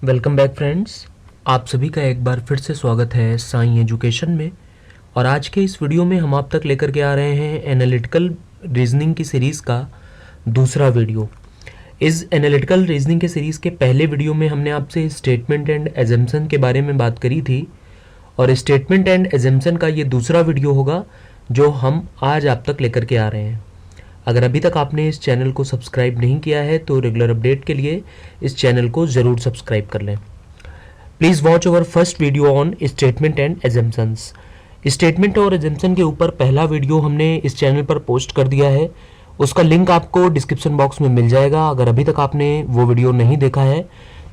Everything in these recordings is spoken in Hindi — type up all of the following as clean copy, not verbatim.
Welcome back friends. आप सभी का एक बार फिर से स्वागत है साईं एजुकेशन में। और आज के इस वीडियो में हम आप तक लेकर के आ रहे हैं एनालिटिकल रीजनिंग की सीरीज़ का दूसरा वीडियो। इस एनालिटिकल रीजनिंग के सीरीज़ के पहले वीडियो में हमने आपसे स्टेटमेंट एंड एजम्पशन के बारे में बात करी थी, और स्टेटमेंट एंड एजम्पशन का ये दूसरा वीडियो होगा जो हम आज आप तक लेकर के आ रहे हैं। अगर अभी तक आपने इस चैनल को सब्सक्राइब नहीं किया है तो रेगुलर अपडेट के लिए इस चैनल को ज़रूर सब्सक्राइब कर लें। Please watch our first video on statement and assumptions. Statement और एजम्पशन के ऊपर पहला वीडियो हमने इस चैनल पर पोस्ट कर दिया है, उसका लिंक आपको डिस्क्रिप्शन बॉक्स में मिल जाएगा। अगर अभी तक आपने वो वीडियो नहीं देखा है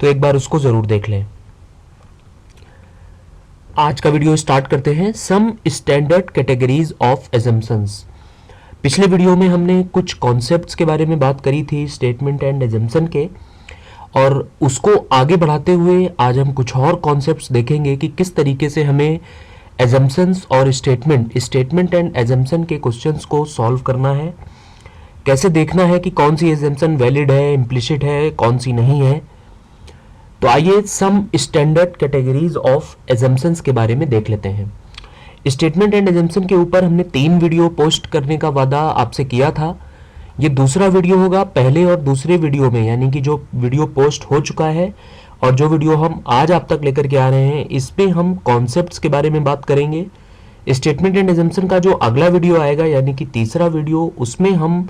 तो एक बार उसको ज़रूर देख लें। आज का वीडियो स्टार्ट करते हैं। Some standard categories of assumptions. पिछले वीडियो में हमने कुछ कॉन्सेप्ट्स के बारे में बात करी थी स्टेटमेंट एंड एजम्पशन के, और उसको आगे बढ़ाते हुए आज हम कुछ और कॉन्सेप्ट्स देखेंगे कि किस तरीके से हमें एजम्पशंस और स्टेटमेंट एंड एजम्पशन के क्वेश्चंस को सॉल्व करना है, कैसे देखना है कि कौन सी एजम्पशन वैलिड है, इम्प्लिसिट है, कौन सी नहीं है। तो आइए some standard categories of assumptions के बारे में देख लेते हैं। स्टेटमेंट एंड एजम्पशन के ऊपर हमने 3 वीडियो पोस्ट करने का वादा आपसे किया था। ये दूसरा वीडियो होगा। पहले और दूसरे वीडियो में, यानी कि जो वीडियो पोस्ट हो चुका है और जो वीडियो हम आज आप तक लेकर के आ रहे हैं, इस पे हम कॉन्सेप्ट्स के बारे में बात करेंगे। स्टेटमेंट एंड एजम्पशन का जो अगला वीडियो आएगा, यानी कि तीसरा वीडियो, उसमें हम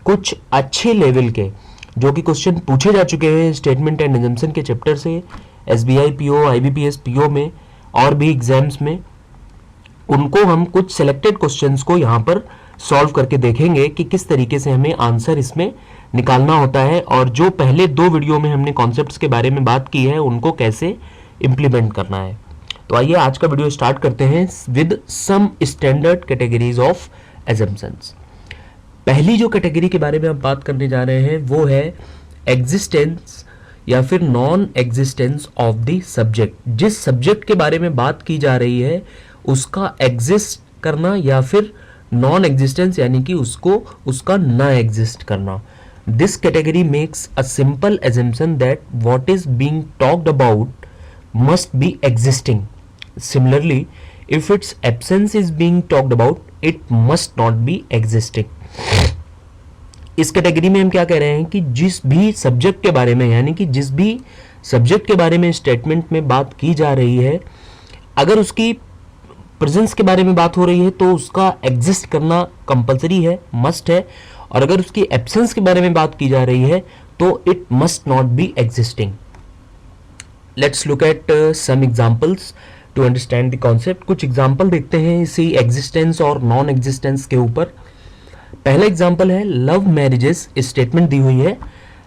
कुछ अच्छे लेवल के जो कि क्वेश्चन पूछे जा चुके हैं स्टेटमेंट एंड एजम्पशन के चैप्टर से SBI PO, IBPS PO में और भी एग्जाम्स में, उनको हम कुछ सिलेक्टेड क्वेश्चंस को यहाँ पर सॉल्व करके देखेंगे कि किस तरीके से हमें आंसर इसमें निकालना होता है, और जो पहले 2 वीडियो में हमने कॉन्सेप्ट्स के बारे में बात की है उनको कैसे इम्प्लीमेंट करना है। तो आइए आज का वीडियो स्टार्ट करते हैं with some standard categories of assumptions. पहली जो कैटेगरी के बारे में हम बात करने जा रहे हैं वो है एग्जिस्टेंस या फिर non existence of the subject. जिस सब्जेक्ट के बारे में बात की जा रही है उसका एग्जिस्ट करना या फिर नॉन एग्जिस्टेंस, यानी कि उसका ना एग्जिस्ट करना। This category makes a simple assumption that what is being talked about must be existing. Similarly, if it's absence is being talked about it must not be existing. इस कैटेगरी में हम क्या कह रहे हैं कि जिस भी सब्जेक्ट के बारे में, यानी कि जिस भी सब्जेक्ट के बारे में स्टेटमेंट में बात की जा रही है, अगर उसकी प्रेजेंस के बारे में बात हो रही है तो उसका एग्जिस्ट करना कंपलसरी है, मस्ट है, और अगर उसकी एब्सेंस के बारे में बात की जा रही है तो it must not be existing. Let's look at some examples to understand the concept. कुछ एग्जांपल देखते हैं इसी एग्जिस्टेंस और नॉन एग्जिस्टेंस के ऊपर। पहला एग्जांपल है लव मैरिजेस। स्टेटमेंट दी हुई है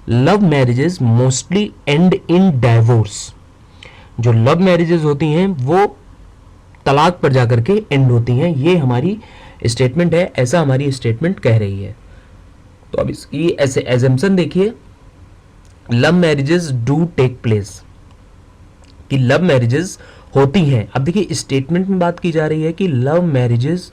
love marriages mostly end in divorce. जो लव मैरिजेस होती हैं वो तलाक पर जाकर के एंड होती हैं, ये हमारी स्टेटमेंट है, ऐसा हमारी स्टेटमेंट कह रही है। तो अब इसकी ऐसे एजम्पशन देखिए, love marriages do take place, कि लव मैरिजेस होती हैं। अब देखिए स्टेटमेंट में बात की जा रही है कि love marriages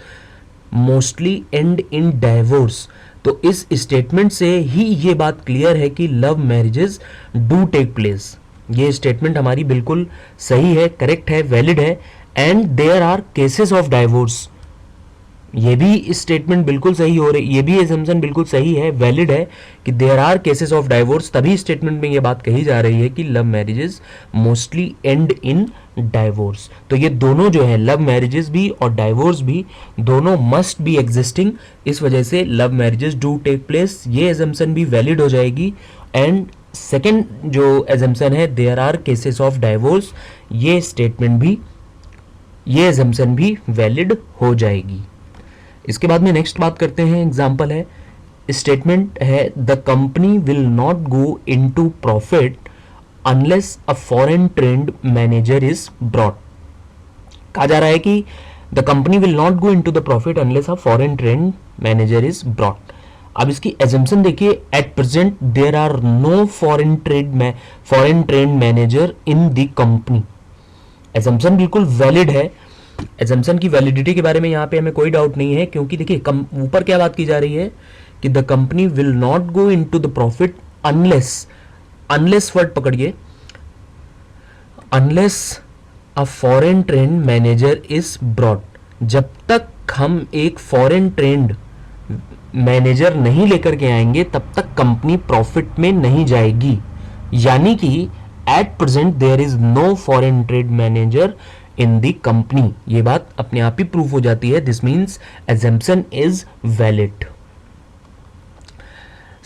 mostly end in divorce, तो इस स्टेटमेंट से ही ये बात क्लियर है कि love marriages do take place. ये स्टेटमेंट हमारी बिल्कुल सही है, करेक्ट है, वैलिड है। And there are cases of divorce, ये भी स्टेटमेंट बिल्कुल सही हो रही, ये भी एजम्पशन बिल्कुल सही है, वैलिड है कि there are cases of divorce. तभी स्टेटमेंट में ये बात कही जा रही है कि love marriages mostly end in divorce. तो ये दोनों जो है, लव मैरिजेस भी और डाइवोर्स भी, दोनों मस्ट बी एग्जिस्टिंग। इस वजह से love marriages do take place, ये एजम्पशन भी वैलिड हो जाएगी। एंड सेकेंड जो एजम्पशन है there are cases of divorce, ये स्टेटमेंट भी, ये एजम्पशन भी वैलिड हो जाएगी। इसके बाद में नेक्स्ट बात करते हैं, एग्जांपल है, स्टेटमेंट है the company will not go into profit unless a foreign trained manager is brought. कहा जा रहा है कि the company will not go into the profit unless a foreign trained manager is brought. अब इसकी एजम्पशन देखिए, at present there are no foreign trained manager in the company. Assumption बिल्कुल वैलिड है, एजम्पशन की वैलिडिटी के बारे में यहाँ पे हमें कोई डाउट नहीं है, क्योंकि देखिए ऊपर क्या बात की जा रही है कि the company will not go into the profit unless, unless word पकड़िए, unless a foreign trained manager is broad, जब तक हम एक फॉरेन ट्रेंड मैनेजर नहीं लेकर के आएंगे तब तक कंपनी प्रॉफिट में नहीं जाएगी। यानी कि at present there is no foreign trade manager in the company. ये बात अपने आप ही प्रूफ हो जाती है। This means assumption is valid.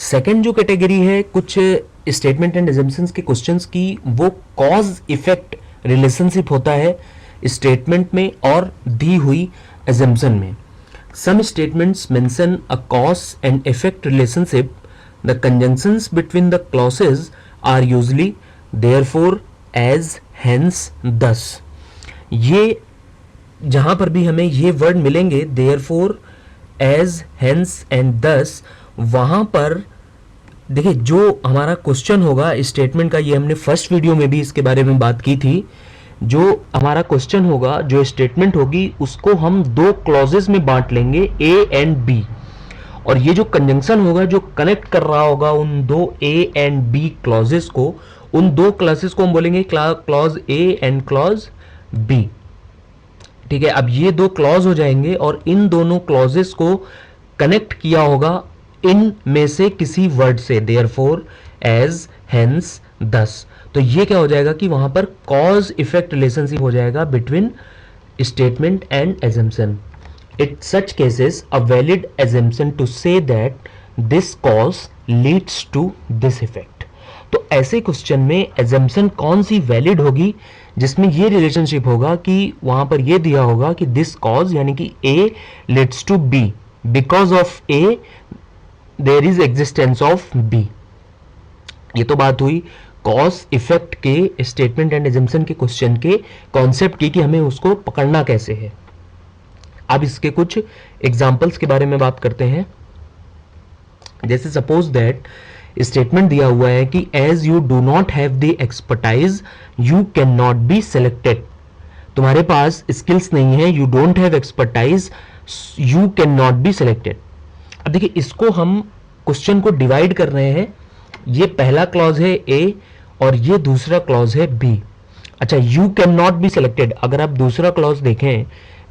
Second जो कैटेगरी है कुछ स्टेटमेंट एंड एजम्पशंस के क्वेश्चंस की, वो कॉज इफेक्ट रिलेशनशिप होता है स्टेटमेंट में और दी हुई एजम्पशन में। Some statements mention a cause and effect relationship, the conjunctions between the clauses are usually therefore, as, hence, thus. ये जहां पर भी हमें ये वर्ड मिलेंगे देयरफॉर, एज, हेंस एंड दस, वहां पर देखिए जो हमारा क्वेश्चन होगा स्टेटमेंट का, ये हमने फर्स्ट वीडियो में भी इसके बारे में बात की थी। जो हमारा क्वेश्चन होगा, जो स्टेटमेंट होगी, उसको हम दो क्लॉजेस में बांट लेंगे, ए एंड बी। और ये जो कंजंक्शन होगा जो कनेक्ट कर रहा होगा उन दो ए एंड बी क्लॉजेस को, उन दो क्लॉजेस को हम बोलेंगे clause A and clause B. ठीक है, अब ये दो क्लॉज हो जाएंगे और इन दोनों क्लॉजेस को कनेक्ट किया होगा इन में से किसी वर्ड से, देयरफॉर, एज, हेंस, दस। तो ये क्या हो जाएगा कि वहां पर कॉज इफेक्ट रिलेशनशिप हो जाएगा between statement and assumption. It such cases a valid assumption to say that this cause leads to this effect. तो ऐसे क्वेश्चन में एजम्पशन कौन सी वैलिड होगी, जिसमें ये रिलेशनशिप होगा कि वहां पर ये दिया होगा कि दिस कॉज यानी कि A leads to B, because of A there is existence of B. ये तो बात हुई कॉज इफेक्ट के स्टेटमेंट एंड एजम्पशन के क्वेश्चन के कॉन्सेप्ट की कि हमें उसको पकड़ना कैसे है। अब इसके कुछ एग्जांपल्स के बारे में बात करते हैं। जैसे सपोज दैट स्टेटमेंट दिया हुआ है कि as you do not have the expertise you can not be selected. तुम्हारे पास स्किल्स नहीं है, you don't have expertise, you can not be selected. अब देखिए इसको हम क्वेश्चन को डिवाइड कर रहे हैं। ये पहला क्लॉज है ए और ये दूसरा क्लॉज है बी। अच्छा, you can not be selected, अगर आप दूसरा क्लॉज देखें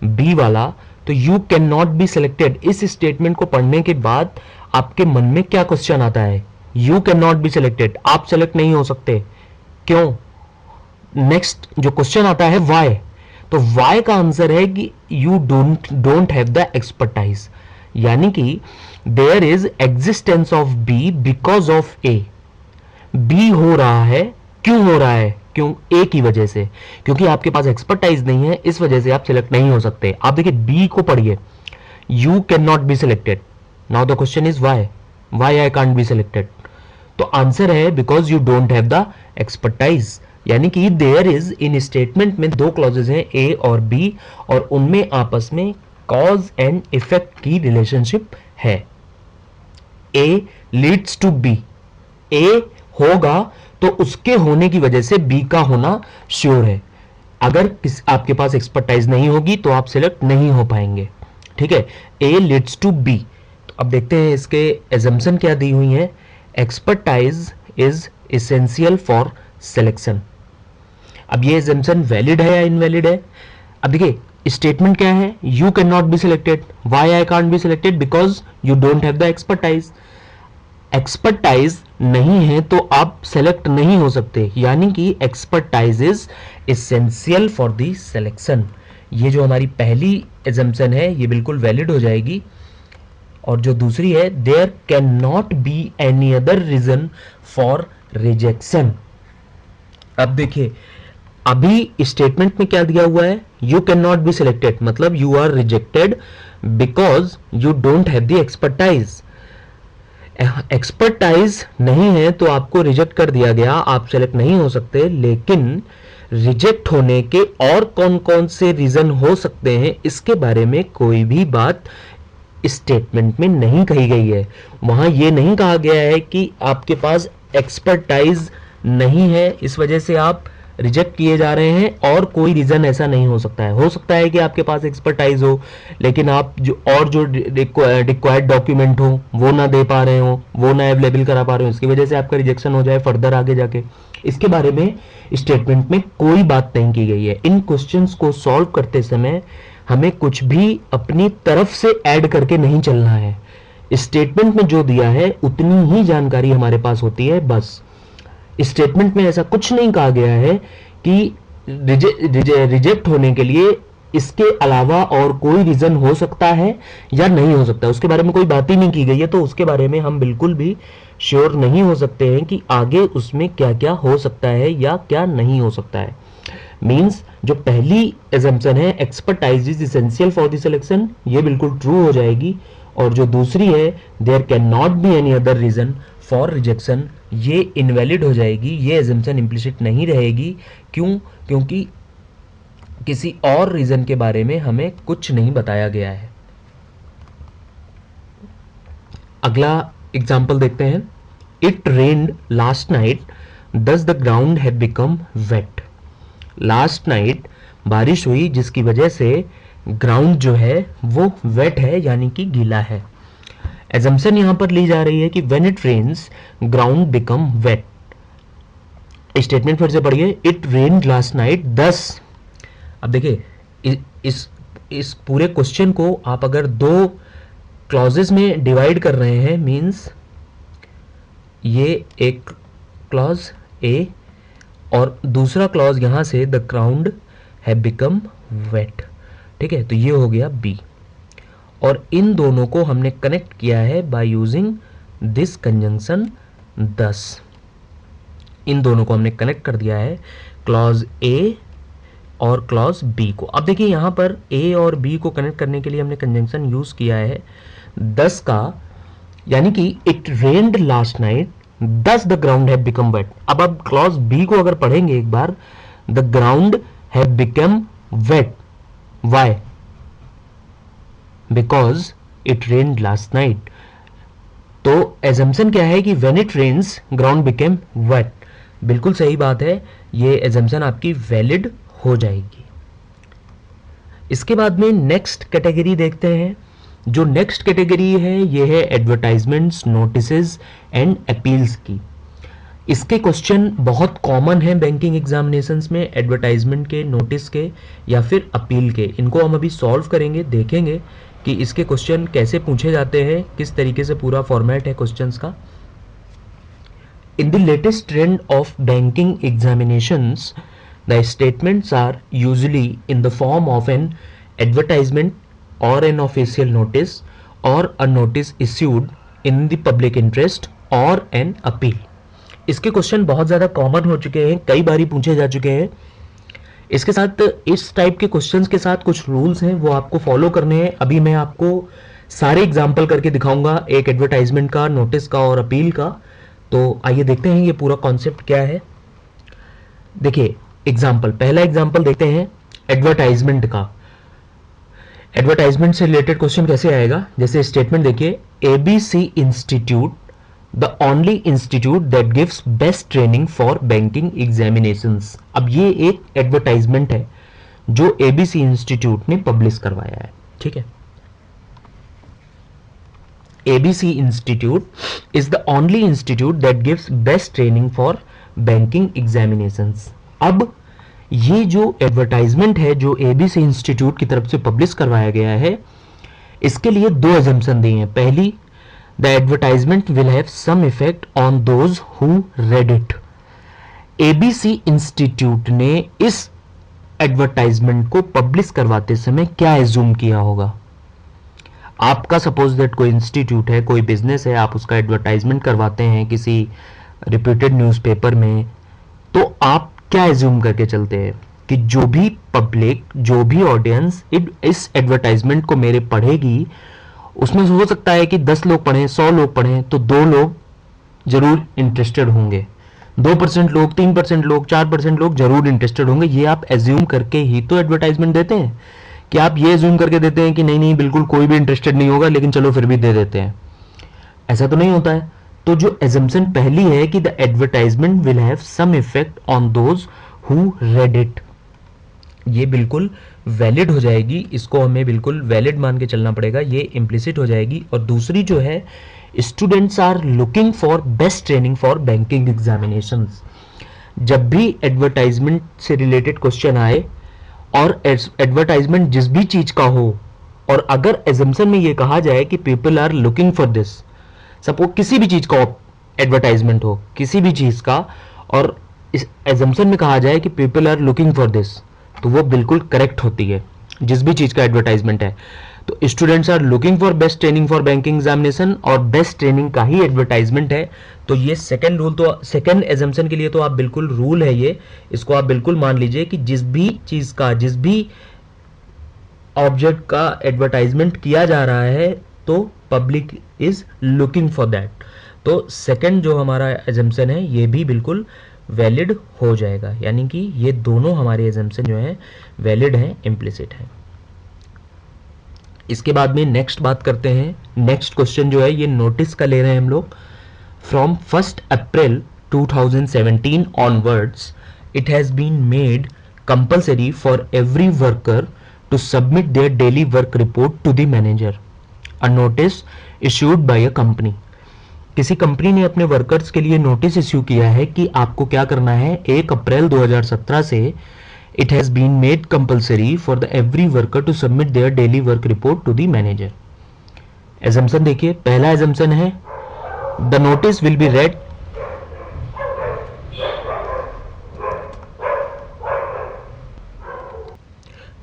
बी वाला, तो you can not be selected, इस स्टेटमेंट को पढ़ने के बाद आपके मन में क्या क्वेश्चन आता है? You can not be selected, आप सेलेक्ट नहीं हो सकते, क्यों? नेक्स्ट जो क्वेश्चन आता है वाई, तो वाई का आंसर है कि you don't have the expertise, यानी कि there is existence of B because of A. B हो रहा है, क्यों हो रहा है? क्यों? ए की वजह से, क्योंकि आपके पास एक्सपर्टाइज नहीं है, इस वजह से आप सिलेक्ट नहीं हो सकते। आप देखिए बी को पढ़िए, you can not be selected, now the question is why I can't be selected. तो आंसर है because you don't have the expertise, यानी कि देयर इज, इन स्टेटमेंट में दो क्लॉजेज हैं ए और बी, और उनमें आपस में कॉज एंड इफेक्ट की रिलेशनशिप है। ए लीड्स टू बी, ए होगा तो उसके होने की वजह से बी का होना श्योर है। अगर आपके पास एक्सपर्टाइज नहीं होगी तो आप सिलेक्ट नहीं हो पाएंगे। ठीक है, ए लीड्स टू बी। तो अब देखते हैं इसके एजम्पशन क्या दी हुई है। Expertise is essential for selection. अब ये एजम्पशन वैलिड है या इनवैलिड है? अब देखिए स्टेटमेंट क्या है, you can not be selected, why I can't be selected, because you don't have the expertise. Expertise नहीं है तो आप सेलेक्ट नहीं हो सकते, यानी कि expertise is essential for the selection. ये जो हमारी पहली एजम्पशन है ये बिल्कुल वैलिड हो जाएगी। और जो दूसरी है, there can not be any other reason for rejection. अब देखिए अभी स्टेटमेंट में क्या दिया हुआ है, you can not be selected, मतलब you are rejected because you don't have the expertise. Expertise नहीं है तो आपको रिजेक्ट कर दिया गया, आप सेलेक्ट नहीं हो सकते। लेकिन रिजेक्ट होने के और कौन कौन से रीजन हो सकते हैं, इसके बारे में कोई भी बात स्टेटमेंट में नहीं कही गई है। वहां यह नहीं कहा गया है कि आपके पास एक्सपर्टाइज नहीं है, इस वजह से आप रिजेक्ट किए जा रहे हैं और कोई रीज़न ऐसा नहीं हो सकता है कि आपके पास एक्सपर्टाइज हो लेकिन आप जो रिक्वायर्ड डॉक्यूमेंट हो वो ना दे पा रहे हो, वो ना अवेलेबल करा पा रहे हो, इसकी वजह से आपका रिजेक्शन हो जाए फर्दर आगे जाके। इसके बारे में स्टेटमेंट में कोई बात नहीं की गई है। इन क्वेश्चंस को सॉल्व करते समय हमें कुछ भी अपनी तरफ से ऐड करके नहीं चलना है। स्टेटमेंट में जो दिया है उतनी ही जानकारी हमारे पास होती है बस। स्टेटमेंट में ऐसा कुछ नहीं कहा गया है कि रिजेक्ट होने के लिए इसके अलावा और कोई रीजन हो सकता है या नहीं हो सकता, उसके बारे में कोई बात ही नहीं की गई है। तो उसके बारे में हम बिल्कुल भी श्योर नहीं हो सकते हैं कि आगे उसमें क्या क्या हो सकता है या क्या नहीं हो सकता है। मींस जो पहली एजम्पशन है expertise is essential for the selection, ये बिल्कुल ट्रू हो जाएगी। और जो दूसरी है there can not be any other reason for rejection, ये इनवैलिड हो जाएगी, ये एजम्पशन इम्प्लिसिट नहीं रहेगी। क्यों? क्योंकि किसी और रीजन के बारे में हमें कुछ नहीं बताया गया है। अगला एग्जाम्पल देखते हैं। इट रेन्ड लास्ट नाइट दस the ground had become wait. Last night बारिश हुई जिसकी वजह से ग्राउंड जो है वो वेट है यानी कि गीला है। एजम्पशन यहां पर ली जा रही है कि when it rains ground become wet. Statement फिर से पढ़िए। It rained last night 10। अब देखिए इस पूरे क्वेश्चन को आप अगर दो क्लॉजेस में डिवाइड कर रहे हैं मींस ये एक क्लॉज ए और दूसरा क्लॉज यहां से the ground have become wait, ठीक है, तो ये हो गया बी। और इन दोनों को हमने कनेक्ट किया है बाय यूजिंग दिस कंजंक्शन 10। इन दोनों को हमने कनेक्ट कर दिया है क्लॉज ए और क्लॉज बी को। अब देखिए यहां पर ए और बी को कनेक्ट करने के लिए हमने कंजंक्शन यूज किया है 10 का, यानी कि it rained last night 10 the ground have become wet. अब क्लॉज बी को अगर पढ़ेंगे एक बार, the ground have become wet, why? Because it rained last night. तो एजम्पशन क्या है कि when it rains ground became wet. बिल्कुल सही बात है, ये एजम्पशन आपकी वैलिड हो जाएगी। इसके बाद में नेक्स्ट कैटेगरी देखते हैं। जो नेक्स्ट कैटेगरी है ये है एडवर्टाइजमेंट्स, नोटिसेस एंड अपील्स की। इसके क्वेश्चन बहुत कॉमन है बैंकिंग एग्जामिनेशंस में, एडवर्टाइजमेंट के, नोटिस के या फिर अपील के। इनको हम अभी सॉल्व करेंगे, देखेंगे कि इसके क्वेश्चन कैसे पूछे जाते हैं, किस तरीके से पूरा फॉर्मेट है क्वेश्चंस का। In the latest trend of banking examinations, the statements are usually in the form of an advertisement or an official notice or a notice issued in the public interest or an appeal. इसके क्वेश्चन बहुत ज़्यादा कॉमन हो चुके हैं, कई बारी पूछे जा चुके हैं। इसके साथ इस टाइप के क्वेश्चंस के साथ कुछ रूल्स हैं वो आपको फॉलो करने हैं। अभी मैं आपको सारे एग्जाम्पल करके दिखाऊंगा, एक एडवर्टाइजमेंट का, नोटिस का और अपील का। तो आइए देखते हैं ये पूरा कॉन्सेप्ट क्या है। देखिए एग्जाम्पल, पहला एग्जाम्पल देखते हैं एडवर्टाइजमेंट का। एडवर्टाइजमेंट से रिलेटेड क्वेश्चन कैसे आएगा, जैसे स्टेटमेंट देखिए, ABC institute the only institute that gives best training for banking examinations. अब ये एक एडवर्टाइजमेंट है जो एबीसी इंस्टीट्यूट ने पब्लिश करवाया है, ठीक है। ABC Institute is the only institute that gives best training for banking examinations. अब ये जो एडवर्टाइजमेंट है जो ABC इंस्टीट्यूट की तरफ से पब्लिश करवाया गया है, इसके लिए दो एजम्पशन दी हैं। पहली, the advertisement will have some effect on those who read it. ABC institute ने इस एडवर्टाइजमेंट को पब्लिश करवाते समय क्या एज्यूम किया होगा? आपका सपोज दैट कोई इंस्टीट्यूट है, कोई बिजनेस है, आप उसका एडवर्टाइजमेंट करवाते हैं किसी रिप्यूटेड न्यूज़पेपर में, तो आप क्या एज्यूम करके चलते हैं कि जो भी पब्लिक, जो भी ऑडियंस इस एडवर्टाइजमेंट को मेरे पढ़ेगी, उसमें हो सकता है कि 10 लोग पढ़ें, 100 लोग पढ़ें, तो 2 लोग जरूर इंटरेस्टेड होंगे, 2% लोग, 3% लोग, 4% लोग जरूर इंटरेस्टेड होंगे। ये आप एज्यूम करके ही तो एडवर्टाइजमेंट देते हैं, कि आप ये एज्यूम करके देते हैं कि नहीं नहीं बिल्कुल कोई भी इंटरेस्टेड नहीं होगा, लेकिन चलो फिर भी दे देते हैं। ऐसा तो नहीं होता है। तो जो एजम्पशन पहली है कि the advertisement will have some effect on those who read it, ये बिल्कुल वैलिड हो जाएगी, इसको हमें बिल्कुल वैलिड मान के चलना पड़ेगा, ये इम्प्लिसिट हो जाएगी। और दूसरी जो है, students are looking for best training for banking examinations. जब भी एडवर्टाइजमेंट से रिलेटेड क्वेश्चन आए और एडवर्टाइजमेंट जिस भी चीज का हो, और अगर एजम्पशन में ये कहा जाए कि people are looking for this, suppose किसी भी चीज का एडवर्टाइजमेंट हो, किसी भी चीज का, और इस एजम्पशन में कहा जाए कि people are looking for this, तो वो बिल्कुल करेक्ट होती है जिस भी चीज का एडवर्टाइजमेंट है। तो students are looking for best training for banking examination, और बेस्ट ट्रेनिंग का ही एडवर्टाइजमेंट है। तो ये सेकंड रूल, तो सेकंड एजम्पशन के लिए तो आप बिल्कुल रूल है ये, इसको आप बिल्कुल मान लीजिए कि जिस भी चीज का, जिस भी ऑब्जेक्ट का एडवर्टाइजमेंट किया जा रहा है तो public is looking for that. तो सेकंड जो हमारा एजम्पशन है ये भी बिल्कुल वैलिड हो जाएगा, यानी कि ये दोनों हमारे एजम्पशन जो है वैलिड हैं, इम्प्लिसिट हैं। इसके बाद में नेक्स्ट बात करते हैं। नेक्स्ट क्वेश्चन जो है ये नोटिस का ले रहे हैं हम लोग। From 1 April 2017 onwards, it has been made compulsory for every worker to submit their daily work report to the manager. A notice issued by a company. किसी कंपनी ने अपने वर्कर्स के लिए नोटिस इश्यू किया है कि आपको क्या करना है। 1 अप्रैल 2017 से it has been made compulsory for the every worker to submit their daily work report to the manager. Assumption देखिए, पहला एजम्पशन है the notice will be read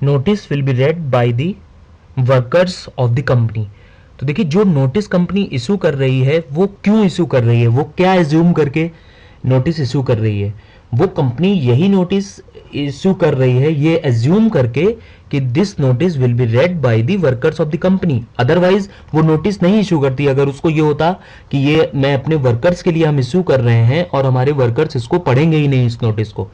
notice will be read by the workers of the company. तो देखिए, जो नोटिस कंपनी इशू कर रही है वो क्यों इशू कर रही है, वो क्या एज्यूम करके नोटिस इशू कर रही है। वो कंपनी यही नोटिस इशू कर रही है ये एज्यूम करके कि this notice will be read by the workers of the company. Otherwise वो नोटिस नहीं इशू करती। अगर उसको ये होता कि ये मैं अपने वर्कर्स के लिए हम इशू कर रहे हैं और हमारे वर्कर्स इसको पढ़ेंगे ही नहीं इस नोटिस को,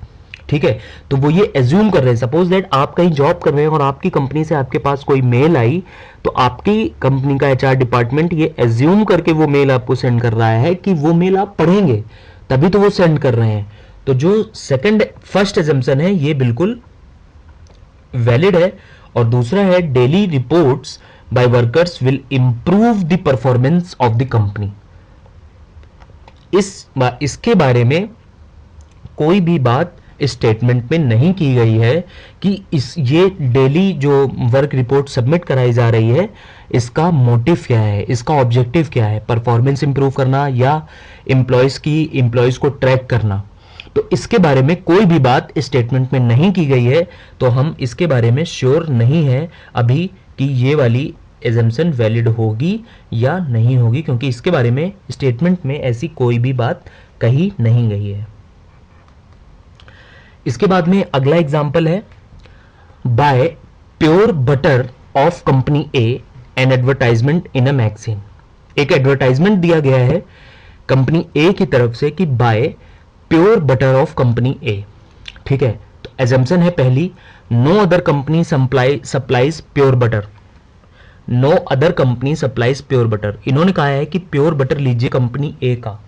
ठीक है, तो वो ये एज्यूम कर रहे हैं। सपोज दैट आप कहीं जॉब कर रहे हैं और आपकी कंपनी से आपके पास कोई मेल आई, तो आपकी कंपनी का एचआर डिपार्टमेंट ये एज्यूम करके वो मेल आपको सेंड कर रहा है कि वो मेल आप पढ़ेंगे, तभी तो वो सेंड कर रहे हैं। तो जो फर्स्ट एजम्पशन है ये बिल्कुल वैलिड है। और दूसरा है daily reports by workers will improve the performance of the company. इसके बारे में कोई भी बात स्टेटमेंट में नहीं की गई है कि ये डेली जो वर्क रिपोर्ट सबमिट कराई जा रही है इसका मोटिव क्या है, इसका ऑब्जेक्टिव क्या है, परफॉर्मेंस इंप्रूव करना या एम्प्लॉयज को ट्रैक करना। तो इसके बारे में कोई भी बात स्टेटमेंट में नहीं की गई है, तो हम इसके बारे में श्योर नहीं है अभी कि ये वाली एजम्पशन वैलिड होगी या नहीं होगी, क्योंकि इसके बारे में स्टेटमेंट में ऐसी कोई भी बात कही नहीं गई है। इसके बाद में अगला एग्जाम्पल है buy pure butter of company A an advertisement in a magazine. एक एडवर्टाइजमेंट दिया गया है कंपनी ए की तरफ से कि buy pure butter of company A, ठीक है। तो एजम्पशन है पहली, no other company supplies pure butter, no other company supplies pure butter. इन्होंने कहा है कि प्योर बटर लीजिए कंपनी ए का,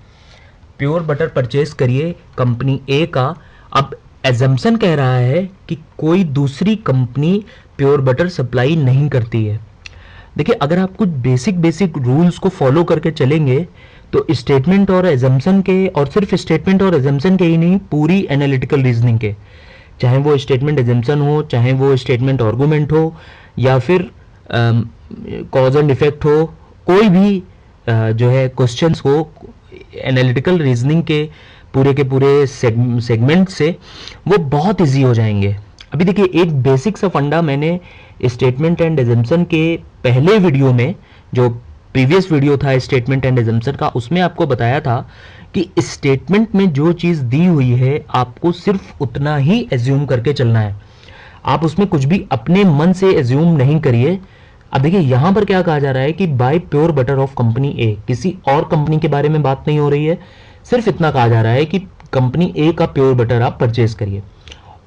प्योर बटर परचेज करिए कंपनी ए का। अब एजम्पशन कह रहा है कि कोई दूसरी कंपनी प्योर बटर सप्लाई नहीं करती है। देखिए, अगर आप कुछ बेसिक रूल्स को फॉलो करके चलेंगे तो स्टेटमेंट और एजम्पशन के, और सिर्फ स्टेटमेंट और एजम्पशन के ही नहीं, पूरी एनालिटिकल रीजनिंग के, चाहे वो स्टेटमेंट एजम्पशन हो, चाहे वो स्टेटमेंट आर्गुमेंट हो, या फिर कॉज एंड इफेक्ट हो, कोई भी जो है क्वेश्चंस हो, एनालिटिकल रीजनिंग के पूरे सेगमेंट से वो बहुत इजी हो जाएंगे। अभी देखिए, एक बेसिक सा फंडा मैंने स्टेटमेंट एंड एजम्पशन के पहले वीडियो में, जो प्रीवियस वीडियो था स्टेटमेंट एंड एजम्पशन का, उसमें आपको बताया था कि स्टेटमेंट में जो चीज़ दी हुई है आपको सिर्फ उतना ही एज्यूम करके चलना है, आप उसमें कुछ भी अपने मन से एज्यूम नहीं करिए। अब देखिए, यहां पर क्या कहा जा रहा है कि buy pure butter of company A, किसी और कंपनी के बारे में बात नहीं हो रही है, सिर्फ इतना कहा जा रहा है कि कंपनी ए का प्योर बटर आप परचेज करिए।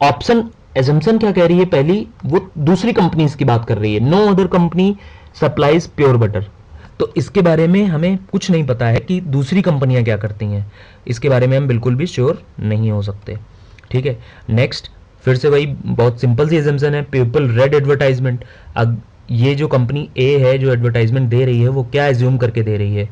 ऑप्शन एजम्पशन क्या कह रही है, पहली वो दूसरी कंपनीज की बात कर रही है, no other company supplies pure butter. तो इसके बारे में हमें कुछ नहीं पता है कि दूसरी कंपनियां क्या करती हैं, इसके बारे में हम बिल्कुल भी श्योर नहीं हो सकते। ठीक है। नेक्स्ट फिर से वही बहुत सिंपल सी एजम्पशन है, पीपल रेड एडवर्टाइजमेंट। अब ये जो कंपनी ए है जो एडवर्टाइजमेंट दे रही है वो क्या एज्यूम करके दे रही है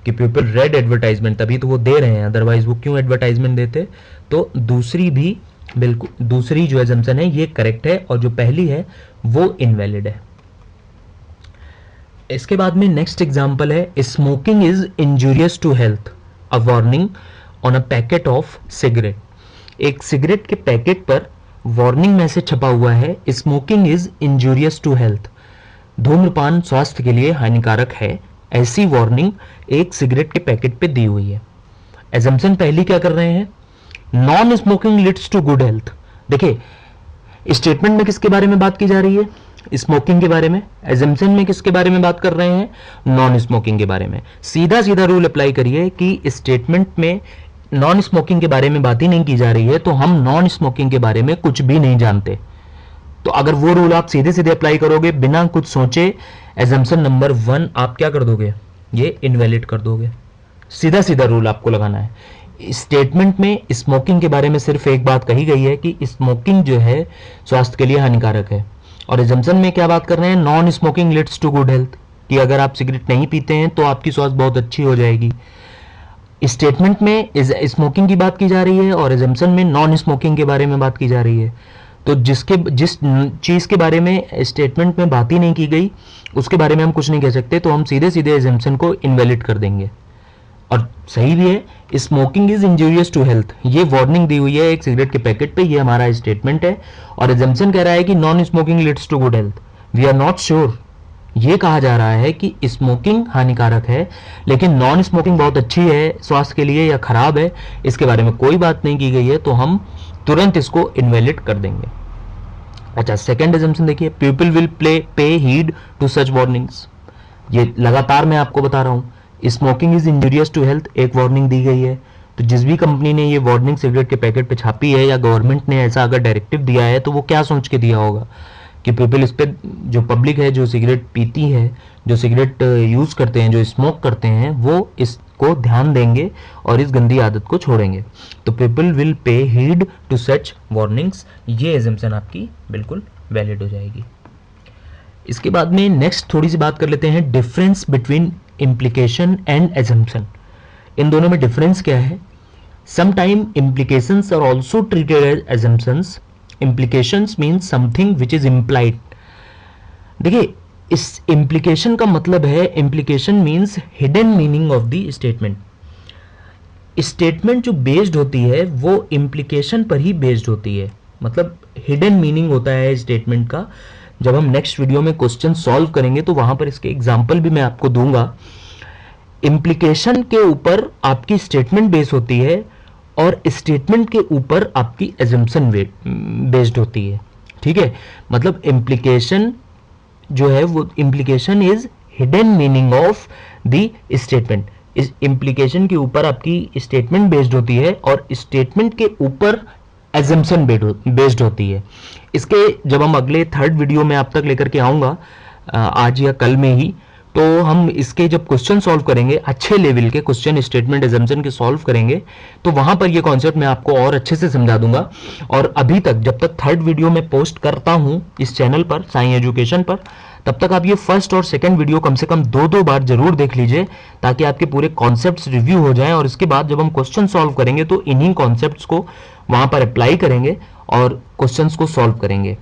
कि पीपल रेड एडवर्टाइजमेंट, तभी तो वो दे रहे हैं, अदरवाइज वो क्यों एडवर्टाइजमेंट देते। तो दूसरी भी बिल्कुल, दूसरी जो एजम्पशन है ये करेक्ट है और जो पहली है वो इनवैलिड है। इसके बाद में नेक्स्ट एग्जांपल है, smoking is injurious to health, a warning on a packet of cigarette. एक सिगरेट के पैकेट पर वार्निंग मैसेज छपा हुआ है, smoking is injurious to health, धूम्रपान स्वास्थ्य के लिए हानिकारक है। ऐसी वार्निंग एक सिगरेट के पैकेट पे दी हुई है। एजम्पशन पहली क्या कर रहे हैं, non smoking leads to good health. देखिए स्टेटमेंट में किसके बारे में बात की जा रही है, स्मोकिंग के बारे में। एजम्पशन में किसके बारे में बात कर रहे हैं, नॉन स्मोकिंग के बारे में। सीधा सीधा रूल अप्लाई करिए कि स्टेटमेंट में नॉन स्मोकिंग के बारे में बात ही नहीं की जा रही है तो हम नॉन स्मोकिंग के बारे में कुछ भी नहीं जानते। तो अगर वो रूल आप सीधे सीधे अप्लाई करोगे बिना कुछ सोचे, एजम्पशन नंबर 1 आप क्या कर दोगे, ये इनवैलिड कर दोगे। सीधा सीधा रूल आपको लगाना है। स्टेटमेंट में स्मोकिंग के बारे में सिर्फ एक बात कही गई है कि स्मोकिंग जो है स्वास्थ्य के लिए हानिकारक है, और एजम्पशन में क्या बात कर रहे हैं, non smoking leads to good health, कि अगर आप सिगरेट नहीं पीते हैं तो आपकी स्वास्थ्य बहुत अच्छी हो जाएगी। स्टेटमेंट में स्मोकिंग की बात की जा रही है और एजम्पशन में नॉन स्मोकिंग के बारे में बात की जा रही है। तो जिस चीज़ के बारे में स्टेटमेंट में बात ही नहीं की गई उसके बारे में हम कुछ नहीं कह सकते, तो हम सीधे सीधे एजम्पशन को इनवैलिड कर देंगे। और सही भी है, smoking is injurious to health, ये वार्निंग दी हुई है एक सिगरेट के पैकेट पे, ये हमारा स्टेटमेंट है। और एजम्पशन कह रहा है कि non smoking leads to good health, we are not sure. ये कहा जा रहा है कि स्मोकिंग हानिकारक है लेकिन नॉन स्मोकिंग बहुत अच्छी है स्वास्थ्य के लिए या खराब है, इसके बारे में कोई बात नहीं की गई है, तो हम तुरंत इसको इनवैलिड कर देंगे। अच्छा, सेकंड एजम्पशन देखिए, people will pay heed to such warnings. ये लगातार मैं आपको बता रहा हूँ, smoking is injurious to health एक वार्निंग दी गई है, तो जिस भी कंपनी ने ये वार्निंग सिगरेट के पैकेट पे छापी है या गवर्नमेंट ने ऐसा अगर डायरेक्टिव दिया है तो वो क्या सोच के दिया होगा कि पीपल इस पे, जो पब्लिक है जो सिगरेट पीती है, जो सिगरेट यूज़ करते हैं, जो स्मोक करते हैं, वो इसको ध्यान देंगे और इस गंदी आदत को छोड़ेंगे। तो people will pay heed to such warnings, ये एजम्पशन आपकी बिल्कुल वैलिड हो जाएगी। इसके बाद में नेक्स्ट थोड़ी सी बात कर लेते हैं, difference between implication and assumption. इन दोनों में डिफरेंस क्या है। Sometime implications are also treated as assumptions. Implications means something which is implied. देखिए इस इम्प्लीकेशन का मतलब है, implication means hidden meaning of the statement. Statement जो बेस्ड होती है वो इम्प्लीकेशन पर ही बेस्ड होती है, मतलब हिडन मीनिंग होता है स्टेटमेंट का। जब हम नेक्स्ट वीडियो में क्वेश्चन सॉल्व करेंगे तो वहां पर इसके एग्जाम्पल भी मैं आपको दूंगा। इम्प्लीकेशन के ऊपर आपकी स्टेटमेंट बेस्ड होती है और स्टेटमेंट के ऊपर आपकी एजम्पशन बेस्ड होती है, ठीक है। मतलब इम्प्लीकेशन जो है वो, implication is hidden meaning of the statement. इस इम्प्लीकेशन के ऊपर आपकी स्टेटमेंट बेस्ड होती है और स्टेटमेंट के ऊपर एजम्पशन बेस्ड होती है। इसके जब हम अगले थर्ड वीडियो में आप तक लेकर के आऊँगा आज या कल में ही, तो हम इसके जब क्वेश्चन सॉल्व करेंगे, अच्छे लेवल के क्वेश्चन स्टेटमेंट एजम्पशन के सॉल्व करेंगे, तो वहां पर ये कॉन्सेप्ट मैं आपको और अच्छे से समझा दूंगा। और अभी तक जब तक थर्ड वीडियो में पोस्ट करता हूं इस चैनल पर, साई एजुकेशन पर, तब तक आप ये फर्स्ट और सेकंड वीडियो कम से कम 2-2 बार जरूर देख लीजिए ताकि आपके पूरे कॉन्सेप्ट्स रिव्यू हो जाएं। और इसके बाद जब हम क्वेश्चन सॉल्व करेंगे तो इन्हीं कॉन्सेप्ट्स को वहां पर अप्लाई करेंगे और क्वेश्चंस को सॉल्व करेंगे।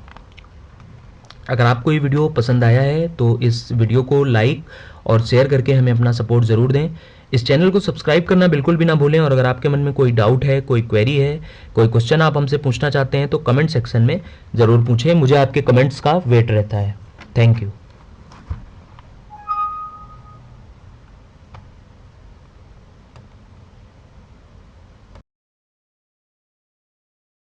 अगर आपको ये वीडियो पसंद आया है तो इस वीडियो को लाइक और शेयर करके हमें अपना सपोर्ट ज़रूर दें। इस चैनल को सब्सक्राइब करना बिल्कुल भी ना भूलें। और अगर आपके मन में कोई डाउट है, कोई क्वेरी है, कोई क्वेश्चन आप हमसे पूछना चाहते हैं तो कमेंट सेक्शन में ज़रूर पूछें। मुझे आपके कमेंट्स का वेट रहता है। Thank you.